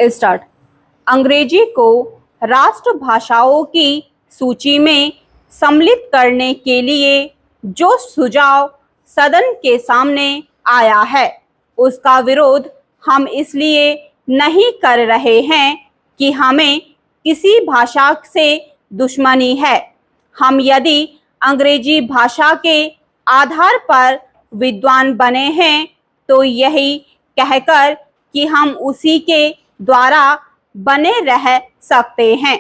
Start. अंग्रेजी को राष्ट्रभाषाओं की सूची में सम्मिलित करने के लिए जो सुझाव सदन के सामने आया है, उसका विरोध हम इसलिए नहीं कर रहे हैं कि हमें किसी भाषा से दुश्मनी है। हम यदि अंग्रेजी भाषा के आधार पर विद्वान बने हैं तो यही कहकर कि हम उसी के द्वारा बने रह सकते हैं।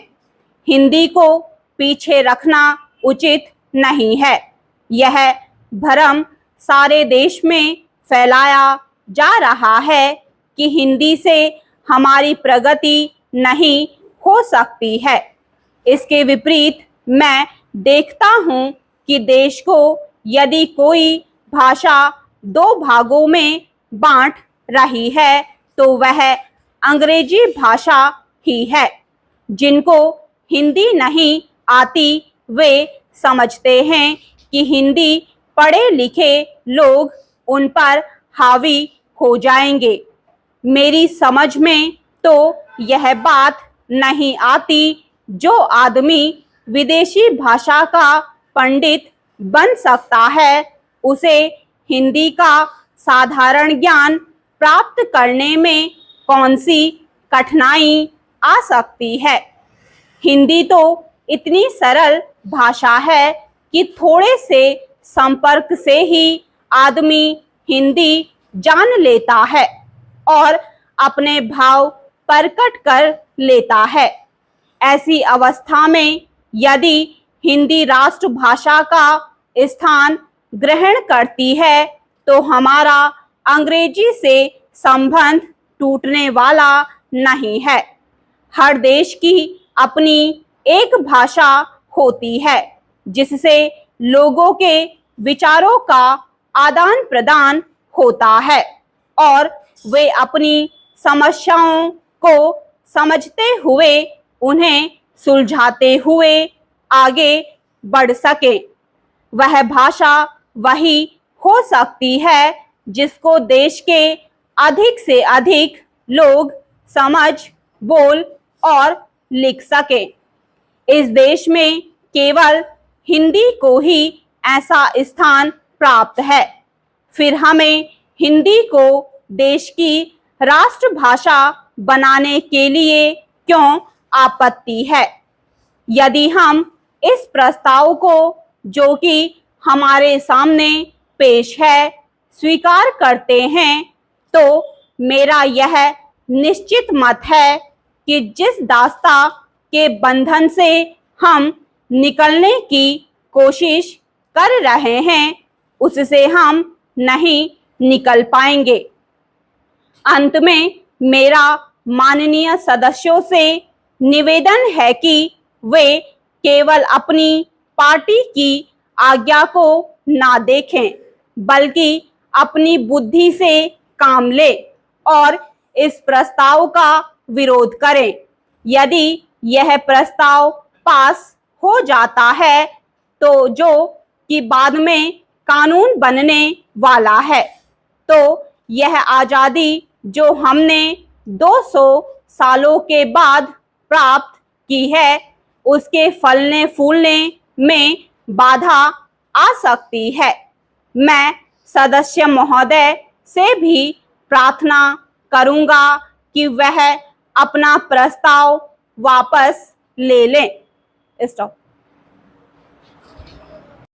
हिंदी को पीछे रखना उचित नहीं है। यह भ्रम सारे देश में फैलाया जा रहा है कि हिंदी से हमारी प्रगति नहीं हो सकती है। इसके विपरीत मैं देखता हूं कि देश को यदि कोई भाषा दो भागों में बांट रही है तो वह अंग्रेजी भाषा ही है। जिनको हिंदी नहीं आती वे समझते हैं कि हिंदी पढ़े लिखे लोग उन पर हावी हो जाएंगे। मेरी समझ में तो यह बात नहीं आती जो आदमी विदेशी भाषा का पंडित बन सकता है, उसे हिंदी का साधारण ज्ञान प्राप्त करने में कौन सी कठिनाई आ सकती है। हिंदी तो इतनी सरल भाषा है कि थोड़े से संपर्क से ही आदमी हिंदी जान लेता है और अपने भाव प्रकट कर लेता है। ऐसी अवस्था में यदि हिंदी राष्ट्रभाषा का स्थान ग्रहण करती है तो हमारा अंग्रेजी से संबंध टूटने वाला नहीं है। हर देश की अपनी एक भाषा होती है जिससे लोगों के विचारों का आदान प्रदान होता है और वे अपनी समस्याओं को समझते हुए उन्हें सुलझाते हुए आगे बढ़ सके। वह भाषा वही हो सकती है जिसको देश के अधिक से अधिक लोग समझ, बोल और लिख सके। इस देश में केवल हिंदी को ही ऐसा स्थान प्राप्त है। फिर हमें हिंदी को देश की राष्ट्रभाषा बनाने के लिए क्यों आपत्ति है? यदि हम इस प्रस्ताव को जो कि हमारे सामने पेश है स्वीकार करते हैं तो मेरा यह निश्चित मत है कि जिस दास्ता के बंधन से हम निकलने की कोशिश कर रहे हैं उससे हम नहीं निकल पाएंगे। अंत में मेरा माननीय सदस्यों से निवेदन है कि वे केवल अपनी पार्टी की आज्ञा को ना देखें बल्कि अपनी बुद्धि से काम ले और इस प्रस्ताव का विरोध करें। यदि यह प्रस्ताव पास हो जाता है तो जो कि बाद में कानून बनने वाला है तो यह आज़ादी जो हमने 200 सालों के बाद प्राप्त की है उसके फलने फूलने में बाधा आ सकती है। मैं सदस्य महोदय से भी प्रार्थना करूंगा कि वह अपना प्रस्ताव वापस ले लें। स्टॉप।